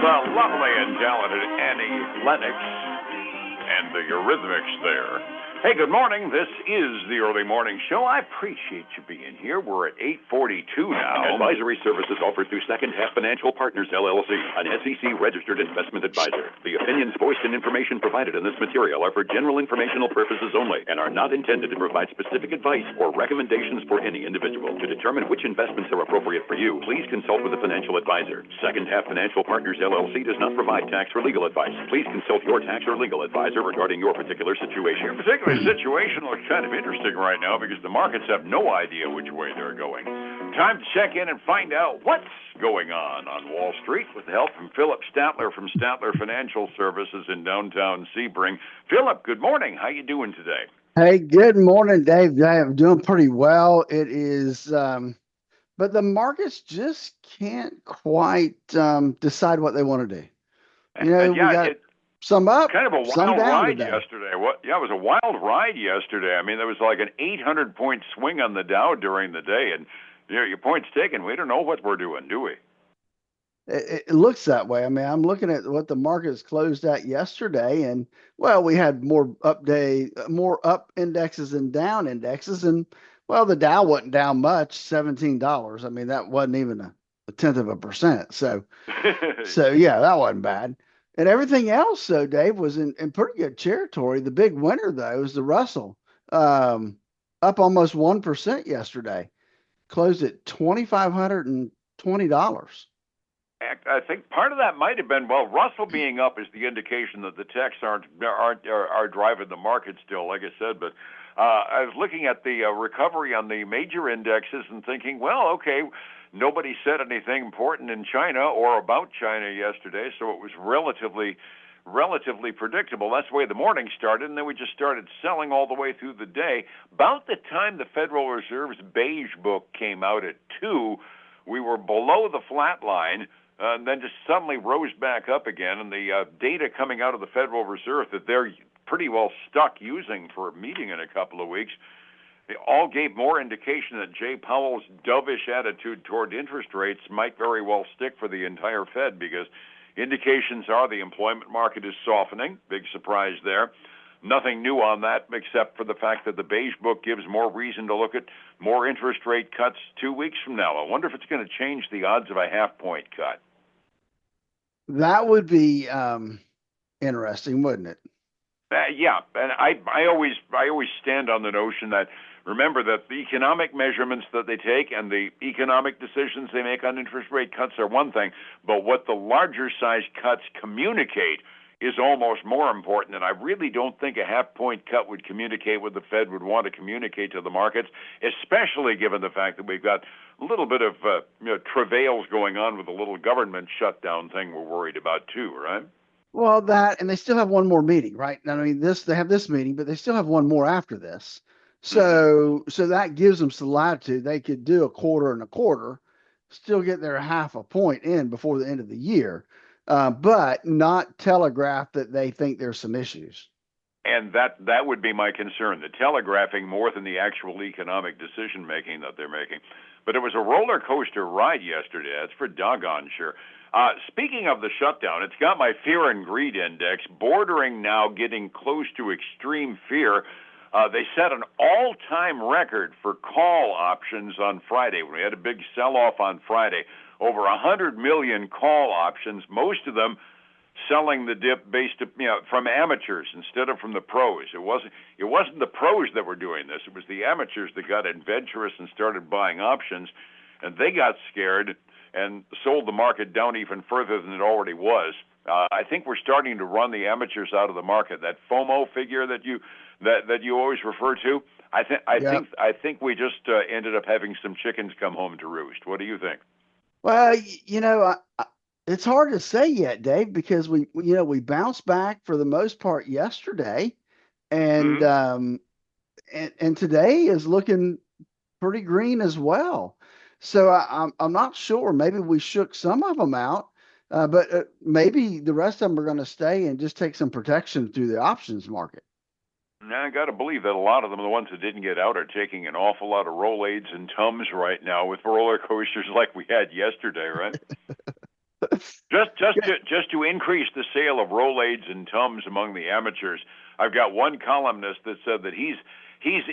the lovely and talented Annie Lennox and the Eurythmics there. Hey, good morning. This is the Early Morning Show. I appreciate you being here. We're at 8:42 now. Advisory services offered through Second Half Financial Partners, LLC, an SEC-registered investment advisor. The opinions voiced and information provided in this material are for general informational purposes only and are not intended to provide specific advice or recommendations for any individual. To determine which investments are appropriate for you, please consult with a financial advisor. Second Half Financial Partners, LLC does not provide tax or legal advice. Please consult your tax or legal advisor regarding your particular situation. Your particular situation looks kind of interesting right now because the markets have no idea which way they're going. Time to check in and find out what's going on Wall Street with the help from Philip Statler from Statler Financial Services in downtown Sebring. Philip, good morning. How you doing today? Hey, good morning, Dave. I'm doing pretty well. It is, but the markets just can't quite decide what they want to do. We got some up, kind of a wild ride yesterday. It was a wild ride yesterday. I mean, there was like an 800-point swing on the Dow during the day, and your point's taken. We don't know what we're doing, do we? It looks that way. I mean, I'm looking at what the markets closed at yesterday, and we had more up indexes and down indexes, and the Dow wasn't down much, $17. I mean, that wasn't even a tenth of a percent. So yeah, that wasn't bad. And everything else, though, Dave, was in pretty good territory. The big winner, though, is the Russell, up almost 1% yesterday, closed at $2,520. I think part of that might have been, Russell being up is the indication that the techs are driving the market still, like I said. But I was looking at the recovery on the major indexes and thinking, okay, nobody said anything important in China or about China yesterday, so it was relatively predictable. That's the way the morning started, and then we just started selling all the way through the day. About the time the Federal Reserve's beige book came out at 2, we were below the flat line, and then just suddenly rose back up again. And the data coming out of the Federal Reserve that they're pretty well stuck using for a meeting in a couple of weeks, they all gave more indication that Jay Powell's dovish attitude toward interest rates might very well stick for the entire Fed, because indications are the employment market is softening. Big surprise there. Nothing new on that except for the fact that the beige book gives more reason to look at more interest rate cuts 2 weeks from now. I wonder if it's going to change the odds of a half-point cut. That would be interesting, wouldn't it? Yeah, and I always stand on the notion that, remember that the economic measurements that they take and the economic decisions they make on interest rate cuts are one thing, but what the larger size cuts communicate is almost more important. And I really don't think a half-point cut would communicate what the Fed would want to communicate to the markets, especially given the fact that we've got a little bit of travails going on with the little government shutdown thing we're worried about too, right? Well, and they still have one more meeting, right? I mean, they have this meeting, but they still have one more after this. So that gives them some latitude. They could do a quarter and a quarter, still get their half a point in before the end of the year, but not telegraph that they think there's some issues. And that would be my concern, the telegraphing more than the actual economic decision-making that they're making. But it was a roller coaster ride yesterday. That's for doggone sure. Speaking of the shutdown, it's got my fear and greed index bordering now, getting close to extreme fear. They set an all-time record for call options on Friday. We had a big sell-off on Friday. Over 100 million call options, most of them selling the dip based from amateurs instead of from the pros. It wasn't the pros that were doing this. It was the amateurs that got adventurous and started buying options, and they got scared and sold the market down even further than it already was. I think we're starting to run the amateurs out of the market. That FOMO figure that you always refer to, I think we just ended up having some chickens come home to roost. What do you think? Well, it's hard to say yet, Dave, because we bounced back for the most part yesterday, and and today is looking pretty green as well. So I'm not sure. Maybe we shook some of them out, but maybe the rest of them are going to stay and just take some protection through the options market. Now, I got to believe that a lot of them, the ones that didn't get out, are taking an awful lot of Rolaids and Tums right now with roller coasters like we had yesterday, right? Just to increase the sale of Rolaids and Tums among the amateurs, I've got one columnist that said that he's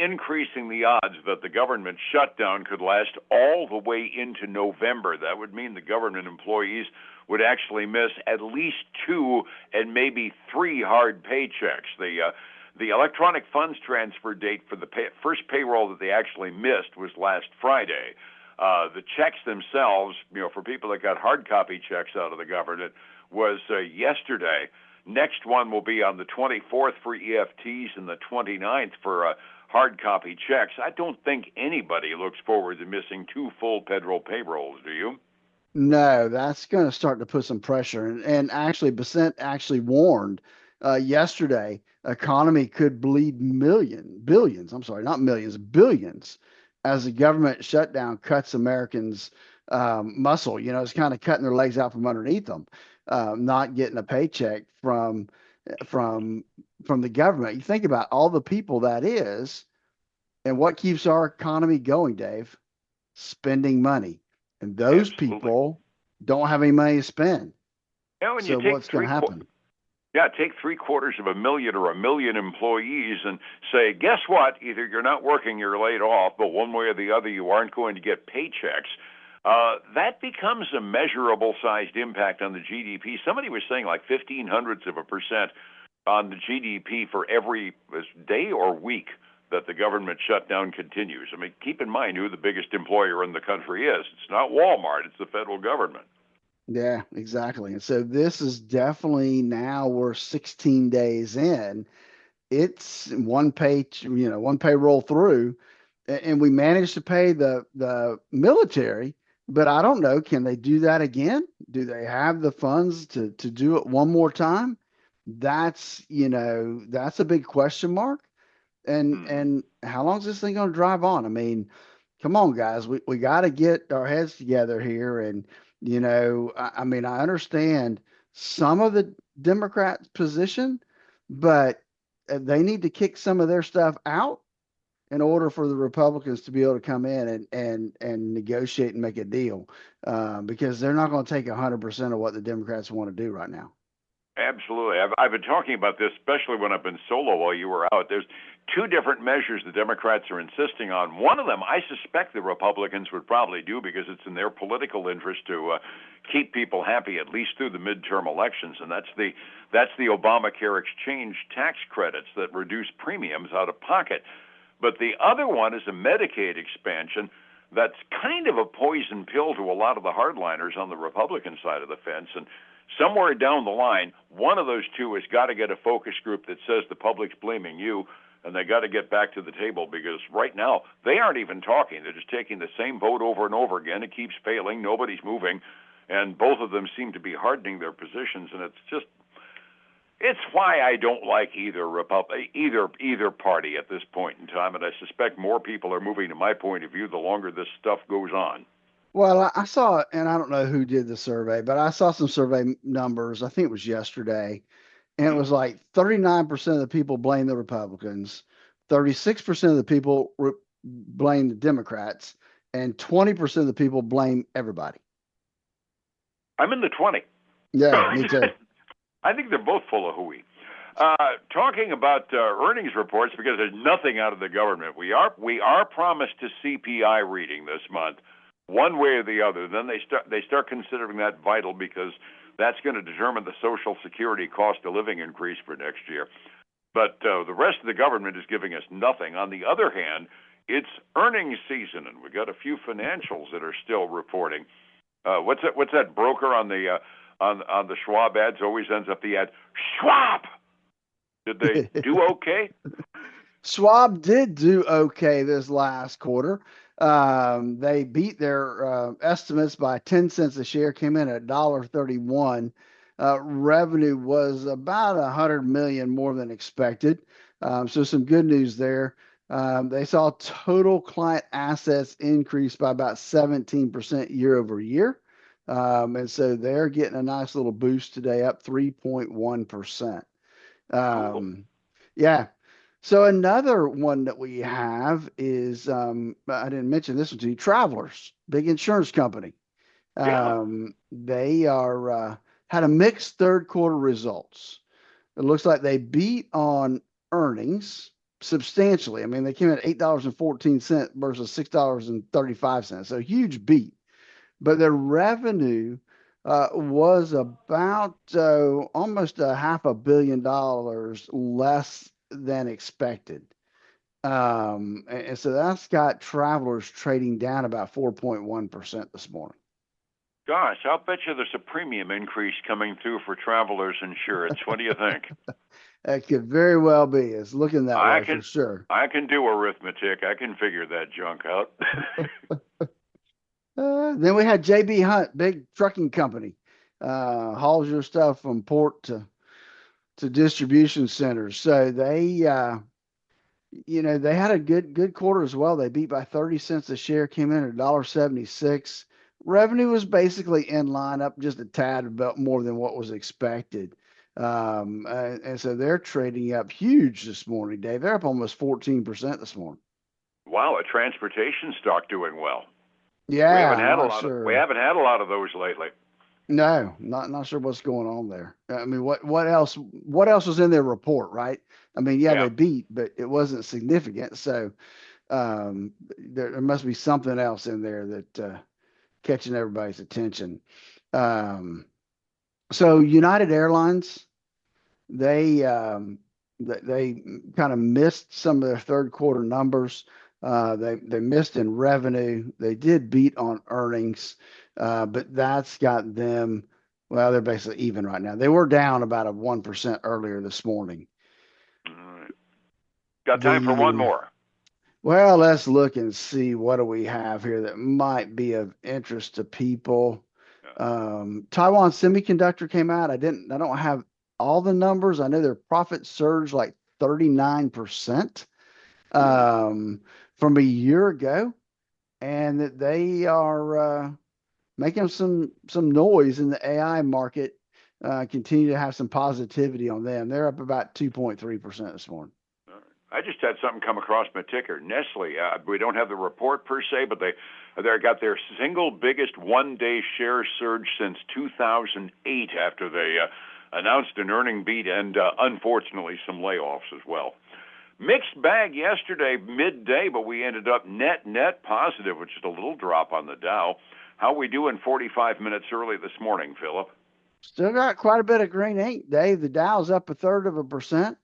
increasing the odds that the government shutdown could last all the way into November. That would mean the government employees would actually miss at least two and maybe three hard paychecks. The electronic funds transfer date for the first payroll that they actually missed was last Friday. The checks themselves, for people that got hard copy checks out of the government, was yesterday. Next one will be on the 24th for EFTs and the 29th for hard copy checks. I don't think anybody looks forward to missing two full federal payrolls, do you? No, that's going to start to put some pressure. And actually, Besant actually warned yesterday, economy could bleed billions. I'm sorry, not millions, billions, as the government shutdown cuts Americans' muscle. It's kind of cutting their legs out from underneath them, not getting a paycheck from from the government. You think about all the people that is, and what keeps our economy going, Dave? Spending money. And those Absolutely. people don't have any money to spend. When you So take what's going to happen? take 750,000 or a million employees and say, guess what? Either you're not working, you're laid off, but one way or the other, you aren't going to get paychecks. That becomes a measurable sized impact on the GDP. Somebody was saying like 0.15% on the GDP for every day or week that the government shutdown continues. I mean, keep in mind who the biggest employer in the country is. It's not Walmart, it's the federal government. Yeah, exactly. And so this is definitely now we're 16 days in. It's one payroll through, and we managed to pay the military, but I don't know, can they do that again? Do they have the funds to do it one more time? That's a big question mark. Hmm. And how long is this thing going to drive on? I mean, come on, guys, we got to get our heads together here. And I mean, I understand some of the Democrats' position, but they need to kick some of their stuff out in order for the Republicans to be able to come in and negotiate and make a deal, because they're not going to take 100% of what the Democrats want to do right now. Absolutely. I've been talking about this, especially when I've been solo while you were out. There's two different measures the Democrats are insisting on. One of them, I suspect the Republicans would probably do because it's in their political interest to keep people happy at least through the midterm elections, and that's the Obamacare exchange tax credits that reduce premiums out of pocket. But the other one is a Medicaid expansion that's kind of a poison pill to a lot of the hardliners on the Republican side of the fence. And somewhere down the line, one of those two has got to get a focus group that says the public's blaming you, and they got to get back to the table because right now they aren't even talking. They're just taking the same vote over and over again. It keeps failing. Nobody's moving, and both of them seem to be hardening their positions. And it's why I don't like either party at this point in time. And I suspect more people are moving to my point of view the longer this stuff goes on. Well, I saw, and I don't know who did the survey, but I saw some survey numbers. I think it was yesterday, and it Hmm. was like 39% of the people blame the Republicans, 36% of the people blame the Democrats, and 20% of the people blame everybody. I'm in the 20. Yeah, me too. I think they're both full of hooey. Talking about earnings reports, because there's nothing out of the government. We are promised a CPI reading this month, one way or the other. Then they start considering that vital because that's going to determine the Social Security cost of living increase for next year. But the rest of the government is giving us nothing. On the other hand, it's earnings season, and we've got a few financials that are still reporting. What's that broker on the on the Schwab ads always ends up the ad Schwab. Did they do okay? Schwab did do okay this last quarter. They beat their estimates by 10 cents a share, came in at $1.31. Revenue was about 100 million more than expected. So some good news there. They saw total client assets increase by about 17% year over year. And so they're getting a nice little boost today, up 3.1%. Cool. Yeah. So another one that we have is I didn't mention this one to you, Travelers, big insurance company. Yeah. They are had a mixed third quarter results. It looks like they beat on earnings substantially. I mean, they came in at $8.14 versus $6.35, so huge beat. But their revenue was about almost a $500 million less than expected. And so that's got travelers trading down about 4.1% this morning. Gosh, I'll bet you there's a premium increase coming through for Travelers Insurance. What do you think? That could very well be. It's looking that I way for can sure. I can do arithmetic. I can figure that junk out. Then we had JB Hunt, big trucking company, hauls your stuff from port to distribution centers. So they had a good quarter as well. They beat by 30 cents a share, came in at $1.76. Revenue was basically in line, up just a tad about more than what was expected. And so they're trading up huge this morning, Dave. They're up almost 14% this morning. Wow, a transportation stock doing well. We haven't Yeah, had a not lot of we sure. haven't had a lot of those lately. No, not sure what's going on there. I mean, what else was in their report, right? I mean, yeah, Yeah. they beat, but it wasn't significant. So there must be something else in there that catching everybody's attention. Um, so United Airlines, they they kind of missed some of their third quarter numbers. They missed in revenue. They did beat on earnings, but that's got them. Well, they're basically even right now. They were down about a 1% earlier this morning. All right. Got time for one The more. Well, let's look and see what do we have here that might be of interest to people. Taiwan Semiconductor came out. I don't have all the numbers. I know their profit surged like 39% from a year ago, and that they are making some noise in the AI market. Continue to have some positivity on them. They're up about 2.3% this morning. I just had something come across my ticker. Nestle. We don't have the report per se, but they got their single biggest one-day share surge since 2008 after they announced an earning beat and unfortunately some layoffs as well. Mixed bag yesterday midday, but we ended up net positive, which is a little drop on the Dow. How we doing 45 minutes early this morning, Philip? Still got quite a bit of green ink, Dave. The Dow's up 1/3%.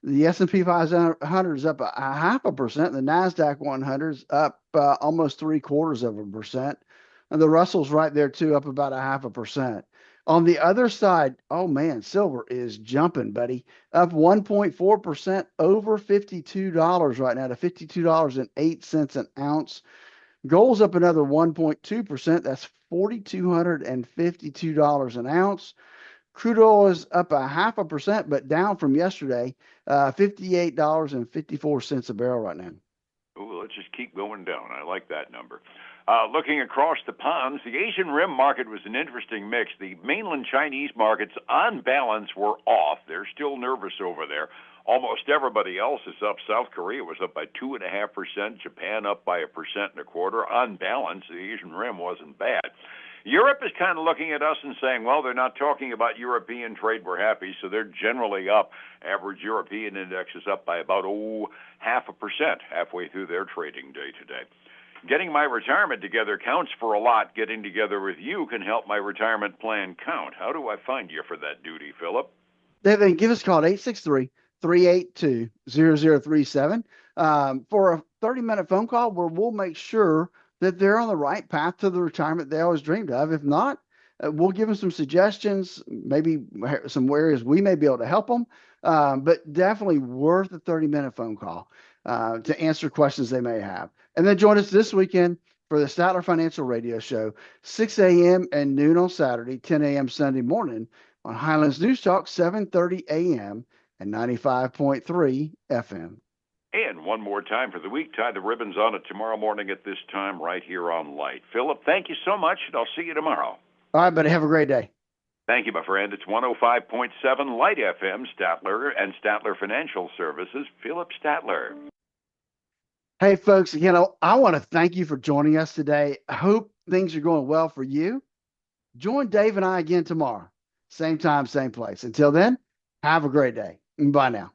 The S&P 500 is up a 0.5%. The Nasdaq 100 is up almost 0.75%. And the Russell's right there too, up about 0.5%. On the other side, oh man, silver is jumping, buddy. Up 1.4% over $52 right now to $52.08 an ounce. Gold's up another 1.2%. That's $4,252 an ounce. Crude oil is up 0.5%, but down from yesterday, $58.54 a barrel right now. Ooh, let's just keep going down. I like that number. Looking across the ponds, the Asian Rim market was an interesting mix. The mainland Chinese markets, on balance, were off. They're still nervous over there. Almost everybody else is up. South Korea was up by 2.5%. Japan up by 1.25%. On balance, the Asian Rim wasn't bad. Europe is kind of looking at us and saying, well, they're not talking about European trade. We're happy, so they're generally up. Average European index is up by about 0.5% halfway through their trading day today. Getting my retirement together counts for a lot. Getting together with you can help my retirement plan count. How do I find you for that duty, Philip? Then give us a call at 863-382-0037 for a 30-minute phone call where we'll make sure that they're on the right path to the retirement they always dreamed of. If not, we'll give them some suggestions, maybe some areas we may be able to help them, but definitely worth a 30-minute phone call to answer questions they may have. And then join us this weekend for the Statler Financial Radio Show, 6 a.m. and noon on Saturday, 10 a.m. Sunday morning on Highlands News Talk, 7:30 a.m. and 95.3 FM. And one more time for the week, tie the ribbons on it tomorrow morning at this time right here on Light. Philip, thank you so much, and I'll see you tomorrow. All right, buddy. Have a great day. Thank you, my friend. It's 105.7 Light FM, Statler and Statler Financial Services. Philip Statler. Hey, folks, I want to thank you for joining us today. I hope things are going well for you. Join Dave and I again tomorrow. Same time, same place. Until then, have a great day. Bye now.